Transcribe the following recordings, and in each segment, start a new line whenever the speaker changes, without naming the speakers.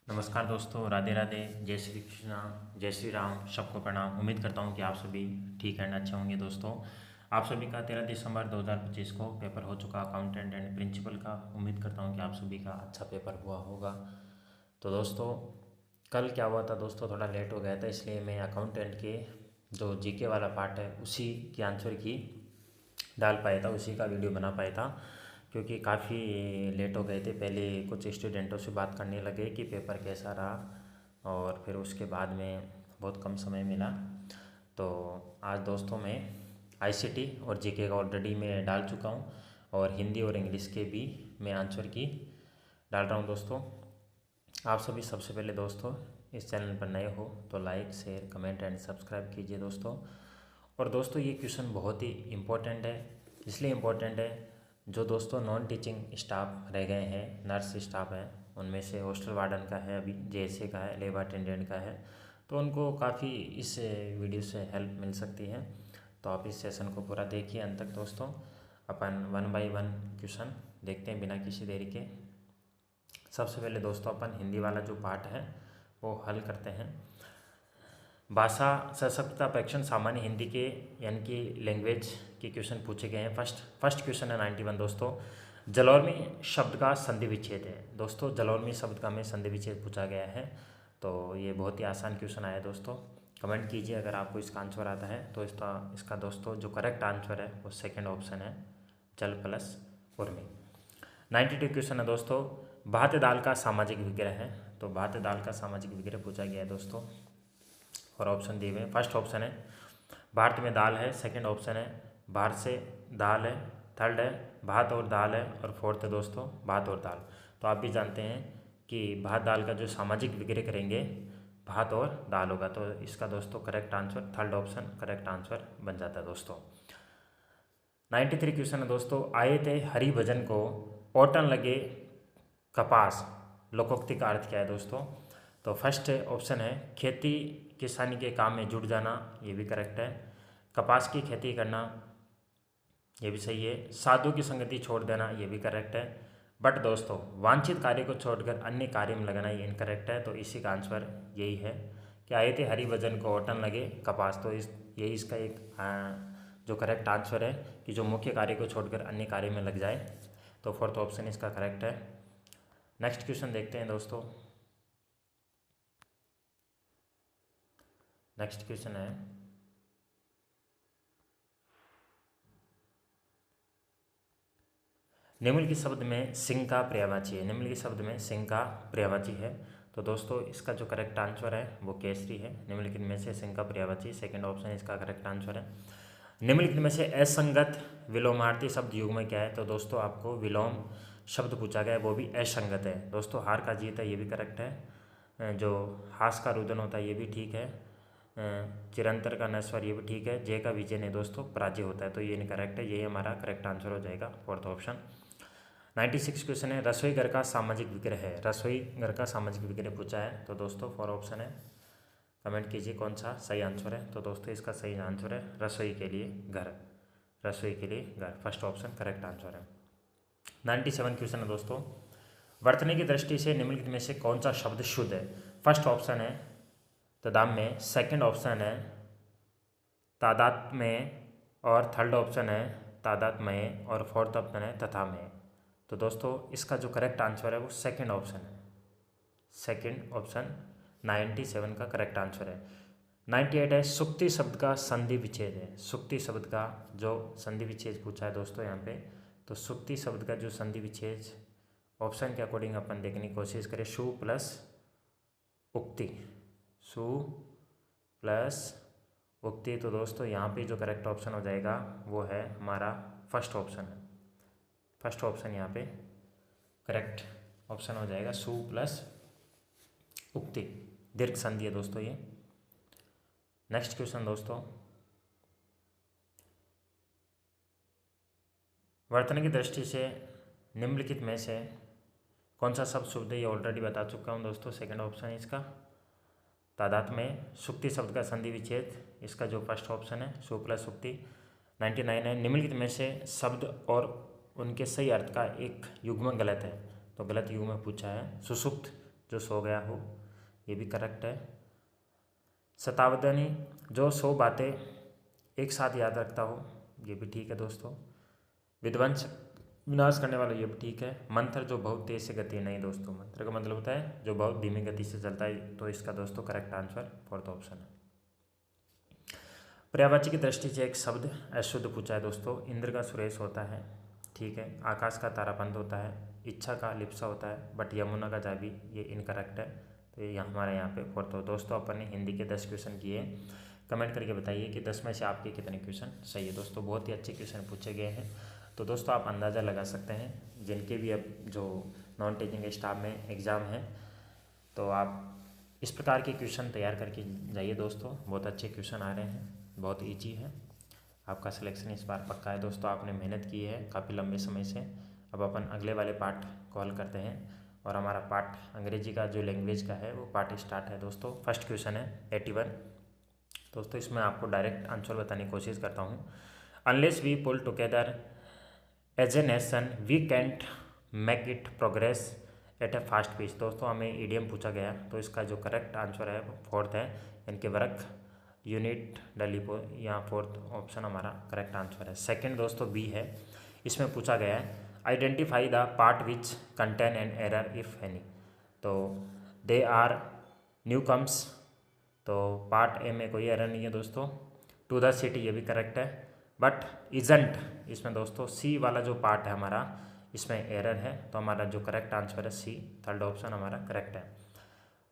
नमस्कार दोस्तों, राधे राधे, जय श्री कृष्णा, जय श्री राम, सबको प्रणाम। उम्मीद करता हूँ कि आप सभी ठीक एंड अच्छे होंगे। दोस्तों, आप सभी का 13 दिसंबर 2025 को पेपर हो चुका अकाउंटेंट एंड प्रिंसिपल का। उम्मीद करता हूँ कि आप सभी का अच्छा पेपर हुआ होगा। तो दोस्तों, कल क्या हुआ था दोस्तों, थोड़ा लेट हो गया था, इसलिए मैं अकाउंटेंट के जो जीके वाला पार्ट है उसी की आंसर की डाल पाया था, उसी का वीडियो बना पाया था, क्योंकि काफ़ी लेट हो गए थे। पहले कुछ स्टूडेंटों से बात करने लगे कि पेपर कैसा रहा, और फिर उसके बाद में बहुत कम समय मिला। तो आज दोस्तों मैं आईसीटी और जीके का ऑलरेडी मैं डाल चुका हूँ, और हिंदी और इंग्लिश के भी मैं आंसर की डाल रहा हूँ। दोस्तों, आप सभी सबसे पहले दोस्तों इस चैनल पर नए हो तो like share comment and subscribe कीजिए दोस्तों। और दोस्तों, ये क्वेश्चन बहुत ही इम्पोर्टेंट है। इसलिए इम्पोर्टेंट है, जो दोस्तों नॉन टीचिंग स्टाफ रह गए हैं, नर्स स्टाफ हैं, उनमें से हॉस्टल वार्डन का है, अभी जेएसए का है, लेब अटेंडेंट का है, तो उनको काफ़ी इस वीडियो से हेल्प मिल सकती है। तो आप इस सेशन को पूरा देखिए अंत तक दोस्तों। अपन 1 बाय 1 क्वेश्चन देखते हैं बिना किसी देरी के। सबसे पहले दोस्तों अपन हिंदी वाला जो पार्ट है वो हल करते हैं। भाषा सशक्तता परीक्षण सामान्य हिंदी के यानी कि लैंग्वेज के क्वेश्चन पूछे गए हैं। फर्स्ट क्वेश्चन है 91 दोस्तों। जलौर्मी शब्द का संधि विच्छेद है। दोस्तों, जलौर्मी शब्द का में संधि विच्छेद पूछा गया है। तो ये बहुत ही आसान क्वेश्चन आया दोस्तों। कमेंट कीजिए अगर आपको इसका आंसर आता है। तो इसका दोस्तों जो करेक्ट आंसर है वो सेकेंड ऑप्शन है, जल प्लस उर्मी। 92 क्वेश्चन है दोस्तों। भात दाल का सामाजिक विग्रह है। तो भात दाल का सामाजिक विग्रह पूछा गया है दोस्तों, और ऑप्शन दिए हुए हैं। फर्स्ट ऑप्शन है भारत में दाल है, सेकंड ऑप्शन है भारत से दाल है, थर्ड है भात और दाल है, और फोर्थ है दोस्तों भात और दाल। तो आप भी जानते हैं कि भात दाल का जो सामाजिक विग्रह करेंगे भात और दाल होगा। तो इसका दोस्तों correct answer third option correct answer बन जाता है दोस्तों। 93 क्वेश्चन है दोस्तों। आए थे हरि भजन को ओटन लगे कपास, लोकोक्ति का अर्थ क्या है दोस्तों? तो फर्स्ट ऑप्शन है खेती किसानी के काम में जुट जाना, ये भी करेक्ट है। कपास की खेती करना, ये भी सही है। साधु की संगति छोड़ देना, ये भी करेक्ट है। बट दोस्तों, वांछित कार्य को छोड़कर अन्य कार्य में लगना ये इनकरेक्ट है। तो इसी का आंसर यही है कि आए थे हरि भजन को ओटन लगे कपास। तो यही इसका एक जो करेक्ट आंसर है कि जो मुख्य कार्य को छोड़कर अन्य कार्य में लग जाए। तो फोर्थ ऑप्शन इसका करेक्ट है। नेक्स्ट क्वेश्चन देखते हैं दोस्तों। नेक्स्ट क्वेश्चन है निम्नलिखित शब्द में सिंह का पर्यायवाची है। निम्नलिखित शब्द में सिंह का पर्यायवाची है। तो दोस्तों, इसका जो करेक्ट आंसर है वो केसरी है। निम्नलिखित में से सिंह का पर्यायवाची सेकंड ऑप्शन इसका करेक्ट आंसर है। निम्नलिखित में से असंगत विलोमार्थी शब्द युग में क्या है? तो दोस्तों, आपको विलोम शब्द पूछा गया है, वो भी असंगत है दोस्तों। हार का जीत है, ये भी करेक्ट है। जो हास का रुदन होता है ये भी ठीक है। चिरंतर का नस्वर ये भी ठीक है। जय का विजय नहीं दोस्तों, पराजय होता है। तो ये इनकरेक्ट है, यही हमारा करेक्ट आंसर हो जाएगा, फोर्थ ऑप्शन। 96 क्वेश्चन है रसोई घर का सामाजिक विग्रह है। रसोई घर का सामाजिक विग्रह पूछा है। तो दोस्तों फोर ऑप्शन है, कमेंट कीजिए कौन सा सही आंसर है। तो दोस्तों, इसका सही आंसर है रसोई के लिए घर। रसोई के लिए घर, फर्स्ट ऑप्शन करेक्ट आंसर है। 97 क्वेश्चन है दोस्तों। वर्तनी की दृष्टि से निम्नलिखित में से कौन सा शब्द शुद्ध है? फर्स्ट ऑप्शन है तदाम में, सेकंड ऑप्शन है तादात में, और थर्ड ऑप्शन है तादात में, और फोर्थ ऑप्शन है तथा में। तो दोस्तों, इसका जो करेक्ट आंसर है वो सेकंड ऑप्शन है। सेकंड ऑप्शन 97 का करेक्ट आंसर है। 98 है सुक्ति शब्द का संधि विच्छेद है। सुक्ति शब्द का जो संधि विच्छेद पूछा है दोस्तों यहाँ पे, तो सुक्ति शब्द का जो संधि विच्छेद ऑप्शन के अकॉर्डिंग अपन देखने की कोशिश करें, सु प्लस उक्ति, सु प्लस उक्ति। तो दोस्तों, यहाँ पे जो करेक्ट ऑप्शन हो जाएगा वो है हमारा फर्स्ट ऑप्शन है। फर्स्ट ऑप्शन यहाँ पे करेक्ट ऑप्शन हो जाएगा, सु प्लस उक्ति, दीर्घ संधि है दोस्तों ये। नेक्स्ट क्वेश्चन दोस्तों। वर्तन की दृष्टि से निम्नलिखित में से कौन सा शब्द शुद्ध है? ये ऑलरेडी बता चुका हूँ दोस्तों, सेकंड ऑप्शन है इसका। तादात में सुक्ति शब्द का संधि विच्छेद, इसका जो फर्स्ट ऑप्शन है सु प्लस सुक्ति। 99 है निम्नलिखित में से शब्द और उनके सही अर्थ का एक युग्म गलत है। तो गलत युग्म पूछा है सुषुप्त, जो सो गया हो, ये भी करेक्ट है। शतावधानी, जो 100 बातें एक साथ याद रखता हो, ये भी ठीक है दोस्तों। विध्वंस, विनाश करने वाला, ये भी ठीक है। मंत्र, जो बहुत तेज से गति, नहीं दोस्तों, मंत्र का मतलब होता है जो बहुत धीमी गति से चलता है, तो इसका दोस्तों करेक्ट आंसर फोर्थ ऑप्शन है। पर्यायवाची की दृष्टि से एक शब्द अशुद्ध पूछा है दोस्तों। इंद्र का सुरेश होता है, ठीक है। आकाश का तारापंत होता है, इच्छा का लिप्सा होता है, बट यमुना का जाबी, ये इनकरेक्ट है। तो ये हमारे यहाँ पे फोर्थ हो। दोस्तों अपन ने हिंदी के 10 क्वेश्चन किए। कमेंट करके बताइए कि 10 में से आपके कितने क्वेश्चन सही है दोस्तों। बहुत ही अच्छे क्वेश्चन पूछे गए हैं। तो दोस्तों आप अंदाज़ा लगा सकते हैं, जिनके भी अब जो नॉन टीचिंग स्टाफ में एग्ज़ाम है, तो आप इस प्रकार के क्वेश्चन तैयार करके जाइए दोस्तों। बहुत अच्छे क्वेश्चन आ रहे हैं, बहुत ईजी है। आपका सिलेक्शन इस बार पक्का है दोस्तों। आपने मेहनत की है काफ़ी लंबे समय से। अब अपन अगले वाले पार्ट को हल करते हैं, और हमारा पार्ट अंग्रेजी का जो लैंग्वेज का है वो पार्ट स्टार्ट है दोस्तों। फर्स्ट क्वेश्चन है 81 दोस्तों। इसमें आपको डायरेक्ट आंसर बताने की कोशिश करता हूँ। Unless we pull together as a nation we can't make it progress at a fast pace. दोस्तों हमें ईडियम पूछा गया, तो इसका जो करेक्ट आंसर है वो फोर्थ है, इनके वर्क यूनिट डलीपो, यहाँ फोर्थ ऑप्शन हमारा करेक्ट आंसर है। सेकंड दोस्तों बी है, इसमें पूछा गया है identify the part which contain an error if any. तो दे आर न्यू कम्स, तो पार्ट ए में कोई एरर नहीं है दोस्तों। टू द सिटी, ये भी करेक्ट है, बट इजंट, इसमें दोस्तों सी वाला जो पार्ट है हमारा, इसमें एरर है। तो हमारा जो करेक्ट आंसर है सी, थर्ड ऑप्शन हमारा करेक्ट है।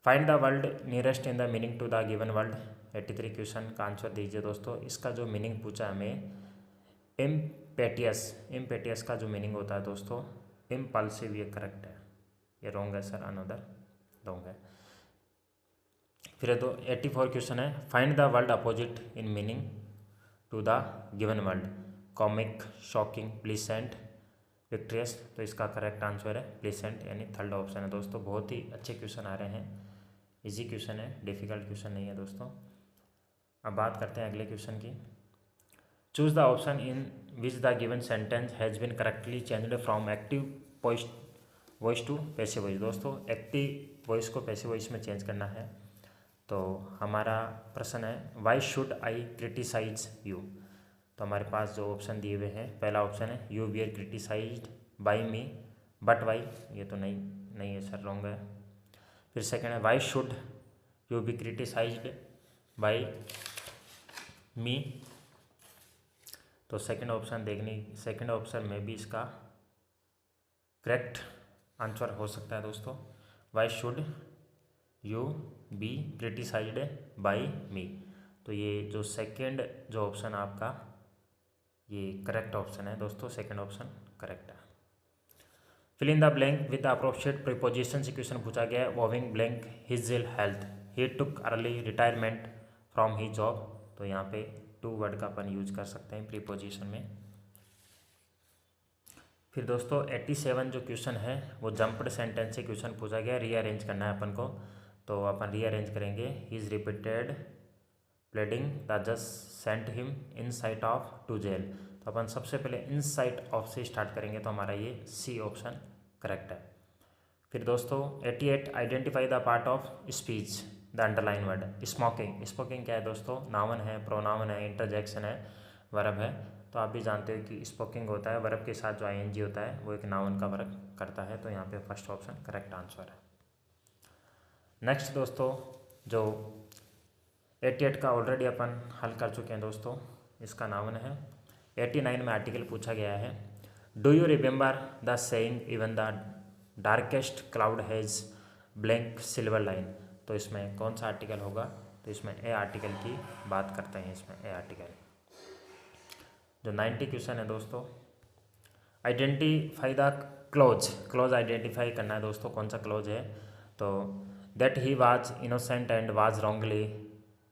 Find the world nearest in the meaning to the given world. 83 question का आंसर दीजिए दोस्तों। इसका जो मीनिंग पूछा हमें, इम्पेटियस, इम्पेटियस का जो मीनिंग होता है दोस्तों इम्पल्सिव, ये करेक्ट है। ये रॉन्ग है सर, अनदर रॉन्ग है। फिर तो 84 क्वेश्चन है find the world opposite in meaning to the given world. Comic, shocking, pleasant, victorious, तो इसका करेक्ट आंसर है प्लीसेंट, यानी थर्ड ऑप्शन है दोस्तों। बहुत ही अच्छे क्वेश्चन आ रहे हैं, इजी क्वेश्चन है, डिफिकल्ट क्वेश्चन नहीं है दोस्तों। अब बात करते हैं अगले क्वेश्चन की। Choose the option in which the given sentence has been correctly changed from active voice to passive voice. दोस्तों एक्टिव वॉइस को पैसिव वॉइस में चेंज करना है। तो हमारा प्रश्न है why should I criticise you. तो हमारे पास जो ऑप्शन दिए हुए हैं, पहला ऑप्शन है you VR criticised by me but why, ये तो नहीं है सर, रॉन्ग है। फिर सेकंड है why should you be criticised by me. तो सेकंड ऑप्शन में भी इसका करेक्ट आंसर हो सकता है दोस्तों। Why should you be criticised by me. तो ये जो सेकंड जो ऑप्शन आपका, ये करेक्ट ऑप्शन है दोस्तों, सेकंड ऑप्शन करेक्ट है। Fill in the blank with appropriate preposition से क्वेश्चन पूछा गया है। Owing blank his health, he took early retirement from he job. तो यहाँ पे टू वर्ड का अपन यूज कर सकते हैं प्रीपोजिशन में। फिर दोस्तों 87 जो क्वेश्चन है वो जंप्ड सेंटेंस से क्वेश्चन पूछा गया, रीअरेंज करना है अपन को। तो अपन रीअरेंज करेंगे। He is repeated pleading the जज sent him in sight of to jail. तो अपन सबसे पहले इन साइट ऑफ से स्टार्ट करेंगे, तो हमारा ये सी ऑप्शन करेक्ट है। फिर दोस्तों 88 identify the part of speech, the underline word. Smoking, smoking क्या है दोस्तों, नाउन है, प्रोनाउन है, इंटरजेक्शन है, वर्ब है। तो आप भी जानते हो कि स्मोकिंग होता है वर्ब के साथ जो आईएनजी होता है वो एक नाउन का वर्क करता है। तो यहाँ पे फर्स्ट ऑप्शन करेक्ट आंसर है। नेक्स्ट दोस्तों जो 88 का ऑलरेडी अपन हल कर चुके हैं दोस्तों, इसका नाउन है। 89 में आर्टिकल पूछा गया है do you remember the saying even the darkest cloud has blank silver line. तो इसमें कौन सा आर्टिकल होगा, तो इसमें ए आर्टिकल की बात करते हैं। इसमें ए आर्टिकल जो 90 क्वेश्चन है दोस्तों, आइडेंटिफाई द क्लोज आइडेंटिफाई करना है दोस्तों, कौन सा क्लोज है। तो that he was innocent and was wrongly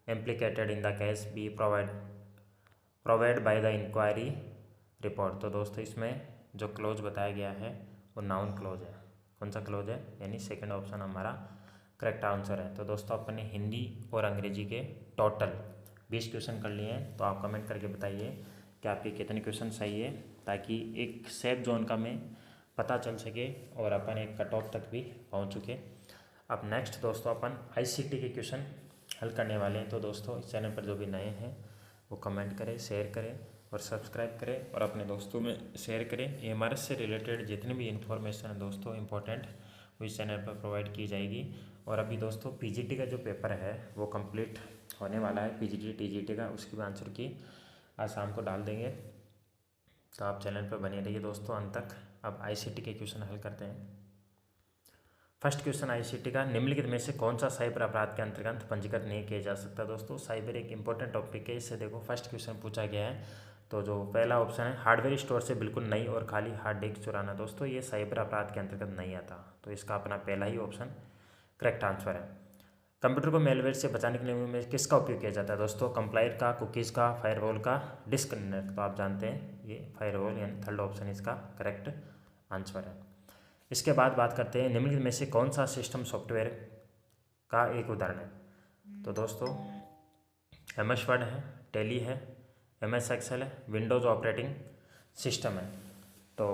implicated in the case be provide by the inquiry report. तो दोस्तों इसमें जो क्लोज बताया गया है वो नाउन क्लोज है। कौन सा क्लोज है, यानी सेकंड ऑप्शन हमारा करेक्ट आंसर है। तो दोस्तों अपन ने हिंदी और अंग्रेजी के टोटल 20 क्वेश्चन कर लिए हैं। तो आप कमेंट करके बताइए कि आपके कितने क्वेश्चन सही है, ताकि एक सेफ जोन का में पता चल सके और अपन एक कट ऑफ तक भी पहुँच चुके। अब नेक्स्ट दोस्तों अपन ICT के क्वेश्चन हल करने वाले हैं। तो दोस्तों इस चैनल पर जो भी नए हैं वो कमेंट करें, शेयर करें और सब्सक्राइब करें और अपने दोस्तों में शेयर करें। AMRS से रिलेटेड जितनी भी इन्फॉर्मेशन है दोस्तों इम्पोर्टेंट वो इस चैनल पर प्रोवाइड की जाएगी। और अभी दोस्तों PGT का जो पेपर है वो कंप्लीट होने वाला है, PGT TGT का, उसकी भी आंसर की आज शाम को डाल देंगे। तो आप चैनल पर बने रहिए दोस्तों अंत तक। अब ICT के क्वेश्चन हल करते हैं। फर्स्ट क्वेश्चन ICT का, निम्नलिखित में से कौन सा साइबर अपराध के अंतर्गत पंजीकृत नहीं किया जा सकता। दोस्तों साइबर एक इंपॉर्टेंट टॉपिक है, इससे देखो फर्स्ट क्वेश्चन पूछा गया है। तो जो पहला ऑप्शन है हार्डवेयर स्टोर से बिल्कुल नई और खाली हार्ड डिस्क चुराना, दोस्तों ये साइबर अपराध के अंतर्गत नहीं आता। तो इसका अपना पहला ही ऑप्शन करेक्ट आंसर है। कंप्यूटर को मेलवेयर से बचाने के लिए में किसका उपयोग किया जाता है दोस्तों, कंप्लायर का, कुकीज़ का, फायरवॉल का, डिस्क कंटेनर। तो आप जानते हैं ये फायरवॉल यानी थर्ड ऑप्शन इसका करेक्ट आंसर है। इसके बाद बात करते हैं निम्नलिखित में से कौन सा सिस्टम सॉफ्टवेयर का एक उदाहरण है। तो दोस्तों MS वर्ड है, टैली है, MS एक्सेल है, विंडोज़ ऑपरेटिंग सिस्टम है। तो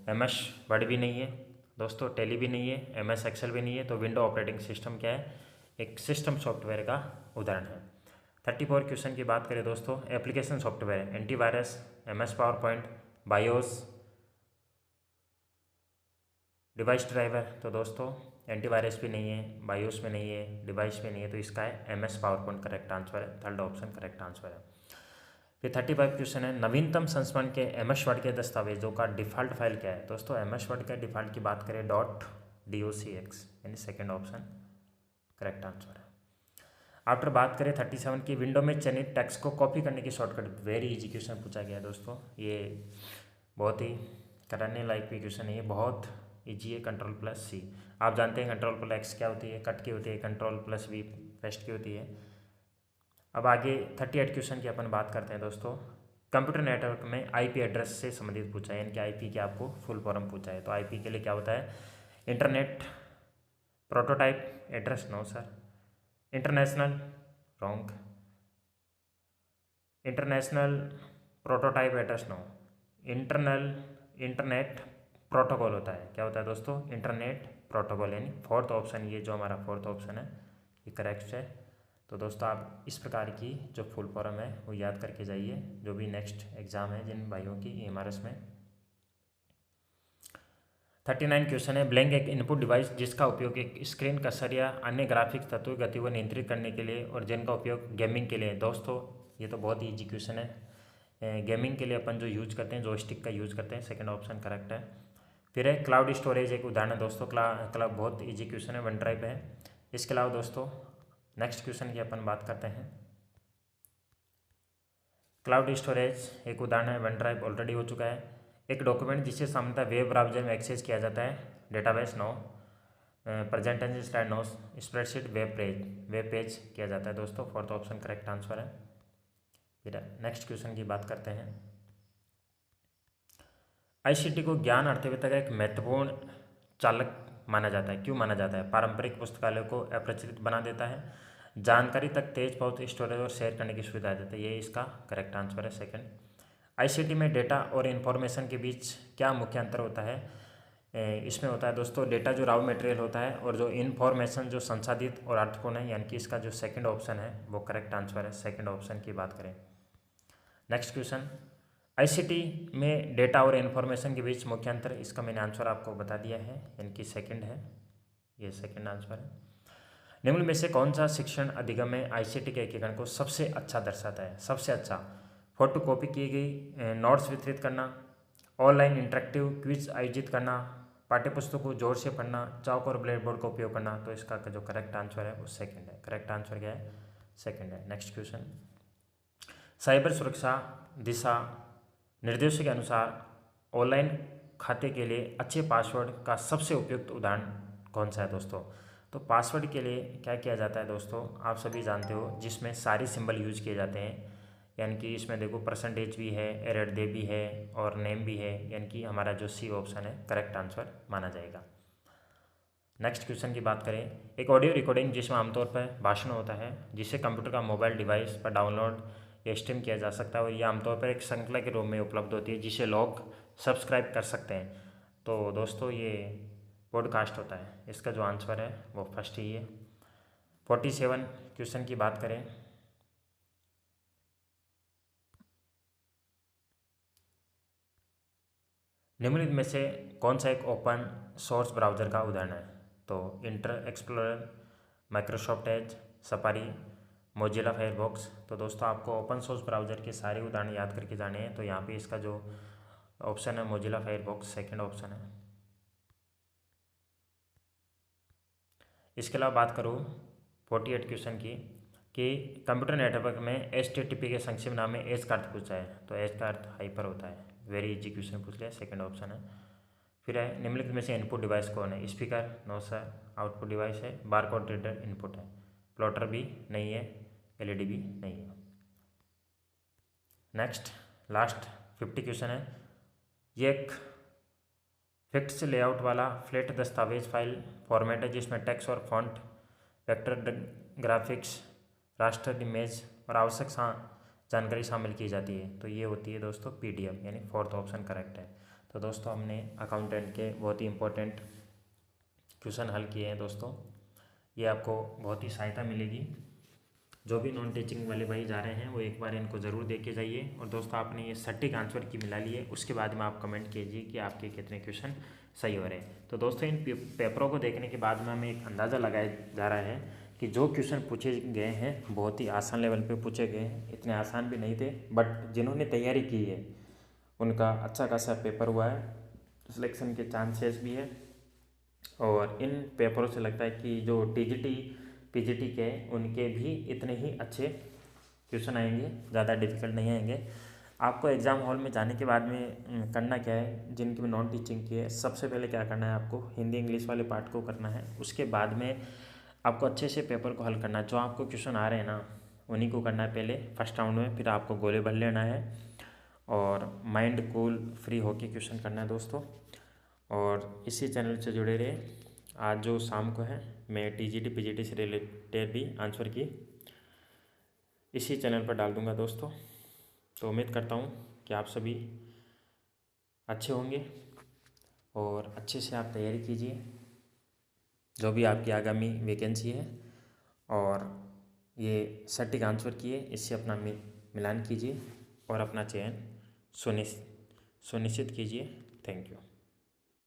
MS वर्ड भी नहीं है दोस्तों, टैली भी नहीं है, MS एक्सेल भी नहीं है। तो विंडो ऑपरेटिंग सिस्टम क्या है, एक सिस्टम सॉफ्टवेयर का उदाहरण है। 34 क्वेश्चन की बात करें दोस्तों, application software, antivirus, MS power point, BIOS, device driver. तो दोस्तों एंटीवायरस भी नहीं है, बायोस में नहीं है, डिवाइस में नहीं है। तो इसका है MS power point correct answer है, थर्ड ऑप्शन करेक्ट आंसर है। फिर 35 क्वेश्चन है, नवीनतम संस्करण के MS वर्ड के दस्तावेजों का डिफ़ॉल्ट फाइल क्या है। दोस्तों MS वर्ड का डिफ़ॉल्ट की बात करें .docx यानी सेकेंड ऑप्शन करेक्ट आंसर है। आफ्टर बात करें 37 की, विंडो में चयनित टेक्स्ट को कॉपी करने की शॉर्टकट, वेरी इजी क्वेश्चन पूछा गया है दोस्तों। ये बहुत ही करने लायक भी क्वेश्चन है, ये बहुत इजी है। Ctrl+C, आप जानते हैं Ctrl+X क्या होती है, कट की होती है, Ctrl+V पेस्ट की होती है। अब आगे 38 क्वेश्चन की अपन बात करते हैं दोस्तों। कंप्यूटर नेटवर्क में IP एड्रेस से संबंधित पूछा है, यानी कि IP की आपको फुल फॉर्म पूछा है। तो IP के लिए क्या होता है, internet prototype address, no sir. International, wrong. International prototype address, no. Internet protocol होता है, क्या होता है दोस्तों, इंटरनेट प्रोटोकॉल, यानी फोर्थ ऑप्शन, ये जो हमारा फोर्थ ऑप्शन है ये करेक्ट है। तो दोस्तों आप इस प्रकार की जो फुल फॉर्म है वो याद करके जाइए, जो भी नेक्स्ट एग्जाम है जिन भाइयों की AMRS में। 39 क्वेश्चन है, ब्लैंक एक इनपुट डिवाइस जिसका उपयोग एक स्क्रीन, कर्सर या अन्य ग्राफिक्स तत्व गति को नियंत्रित करने के लिए और जिनका उपयोग गेमिंग के लिए। दोस्तों ये तो बहुत ही ईजी क्वेश्चन है। गेमिंग के लिए अपन जो यूज करते हैं जॉयस्टिक का यूज करते हैं, सेकंड ऑप्शन करेक्ट है। फिर है क्लाउड स्टोरेज, एक उदाहरण है दोस्तों, क्लाउड बहुत इजी क्वेश्चन है, वन ड्राइव है। इसके अलावा दोस्तों नेक्स्ट क्वेश्चन की अपन बात करते हैं। क्लाउड स्टोरेज एक उदाहरण है, वन ड्राइव ऑलरेडी हो चुका है। एक डॉक्यूमेंट जिसे सामान्यतः वेब ब्राउजर में एक्सेस किया जाता है, database, no. Present tense slide, no. Spreadsheet, web page किया जाता है दोस्तों, फोर्थ ऑप्शन करेक्ट आंसर है। फिर नेक्स्ट क्वेश्चन की बात करते हैं। ICT को ज्ञान अर्थव्यवस्था का एक महत्वपूर्ण चालक माना जाता है, क्यों माना जाता है, पारंपरिक पुस्तकालयों को अप्रचलित बना देता है, जानकारी तक तेज पहुंच, स्टोरेज और शेयर करने की सुविधा देता है, ये इसका करेक्ट आंसर है, सेकंड। ICT में डेटा और इन्फॉर्मेशन के बीच क्या मुख्य अंतर होता है। इसमें होता है दोस्तों, डेटा जो रॉ मटेरियल होता है और जो इन्फॉर्मेशन जो संसाधित और अर्थपूर्ण है, यानी कि इसका जो सेकंड ऑप्शन है वो करेक्ट आंसर है, सेकंड ऑप्शन की बात करें। नेक्स्ट क्वेश्चन, ICT में डेटा और इन्फॉर्मेशन के बीच मुख्य अंतर, इसका मैंने आंसर आपको बता दिया है, यानी कि सेकंड है, ये सेकंड आंसर है। निम्न में से कौन सा शिक्षण अधिगम में ICT के एकीकरण को सबसे अच्छा दर्शाता है। सबसे अच्छा, फोटो कॉपी की गई नोट्स वितरित करना, ऑनलाइन इंटरेक्टिव क्विज आयोजित करना, पाठ्यपुस्तक को जोर से पढ़ना, चौक और ब्लैक बोर्ड का उपयोग करना। तो इसका जो करेक्ट आंसर है वो सेकंड है, करेक्ट आंसर क्या है, सेकंड है। नेक्स्ट क्वेश्चन, साइबर सुरक्षा दिशा निर्देशों के अनुसार ऑनलाइन खाते के लिए अच्छे पासवर्ड का सबसे उपयुक्त उदाहरण कौन सा है दोस्तों। तो पासवर्ड के लिए क्या किया जाता है दोस्तों, आप सभी जानते हो, जिसमें सारे सिंबल यूज किए जाते हैं, यानी कि इसमें देखो परसेंटेज भी है, @ भी है और नेम भी है, यानी कि हमारा जो C ऑप्शन है करेक्ट आंसर माना जाएगा। नेक्स्ट क्वेश्चन की बात करें, एक ऑडियो रिकॉर्डिंग जिसमें आमतौर पर भाषण होता है, जिसे कंप्यूटर का मोबाइल डिवाइस पर डाउनलोड या स्ट्रीम किया जा सकता है, और यह आमतौर पर एक श्रृंखला के रूप में उपलब्ध होती है जिसे लोग सब्सक्राइब कर सकते हैं। तो दोस्तों ये पॉडकास्ट होता है। इसका जो आंसर है वो फर्स्ट ही है। 47 क्वेश्चन की बात करें, निम्नलिखित में से कौन सा एक ओपन सोर्स ब्राउज़र का उदाहरण है? तो internet explorer, Microsoft Edge, safari, Mozilla Firefox. तो दोस्तों आपको ओपन सोर्स ब्राउज़र के सारे उदाहरण याद करके जाने हैं। तो यहाँ पे इसका जो ऑप्शन है मोजिला फायरफॉक्स सेकंड ऑप्शन है। इसके अलावा बात करूँ 48 क्वेश्चन की कि कंप्यूटर नेटवर्क में HTTP के संक्षिप्त नाम में एच का अर्थ पूछा है। तो एच का अर्थ हाइपर होता है। वेरी इजी क्वेश्चन पूछ लिया, सेकंड ऑप्शन है। फिर है निम्नलिखित में से इनपुट डिवाइस कौन है? Speaker, no sir. Output device है, बारकोड रीडर इनपुट है। प्लॉटर भी नहीं है, LED भी नहीं है। नेक्स्ट लास्ट 50 क्वेश्चन है, ये एक फिक्स लेआउट वाला फ्लैट दस्तावेज फाइल फॉर्मेट है जिसमें टेक्स्ट और font, vector graphics, raster image और आवश्यक जानकारी शामिल की जाती है। तो ये होती है दोस्तों PDF, यानी फोर्थ ऑप्शन करेक्ट है। तो दोस्तों हमने अकाउंटेंट के बहुत ही इंपॉर्टेंट क्वेश्चन हल किए हैं दोस्तों। ये आपको बहुत ही सहायता मिलेगी। जो भी नॉन टीचिंग वाले भाई जा रहे हैं वो एक बार इनको ज़रूर देख के जाइए। और दोस्तों आपने ये सटीक आंसर की मिला लिए, उसके बाद में आप कमेंट कीजिए कि आपके कितने क्वेश्चन सही हो रहे हैं। तो दोस्तों इन पेपरों को देखने के बाद में हमें एक अंदाज़ा लगाया जा रहा है कि जो क्वेश्चन पूछे गए हैं बहुत ही आसान लेवल पे पूछे गए हैं। इतने आसान भी नहीं थे, बट जिन्होंने तैयारी की है उनका अच्छा खासा पेपर हुआ है, सिलेक्शन के चांसेस भी है। और इन पेपरों से लगता है कि जो TGT PGT के उनके भी इतने ही अच्छे क्वेश्चन आएंगे, ज़्यादा डिफिकल्ट नहीं आएंगे। आपको एग्ज़ाम हॉल में जाने के बाद में करना क्या है, जिनकी भी नॉन टीचिंग की है, सबसे पहले क्या करना है, आपको हिंदी इंग्लिश वाले पार्ट को करना है। उसके बाद में आपको अच्छे से पेपर को हल करना है। जो आपको क्वेश्चन आ रहे हैं ना उन्हीं को करना है पहले फर्स्ट राउंड में। फिर आपको गोले भर लेना है और माइंड कूल फ्री होके क्वेश्चन करना है दोस्तों। और इसी चैनल से जुड़े रहे। आज जो शाम को है मैं TGT PGT से रिलेटेड भी आंसर की इसी चैनल पर डाल दूंगा दोस्तों। तो उम्मीद करता हूँ कि आप सभी अच्छे होंगे और अच्छे से आप तैयारी कीजिए जो भी आपकी आगामी वैकेंसी है। और ये सटीक आंसर किए, इससे अपना मिलान कीजिए और अपना चयन सुनिश्चित कीजिए। Thank you.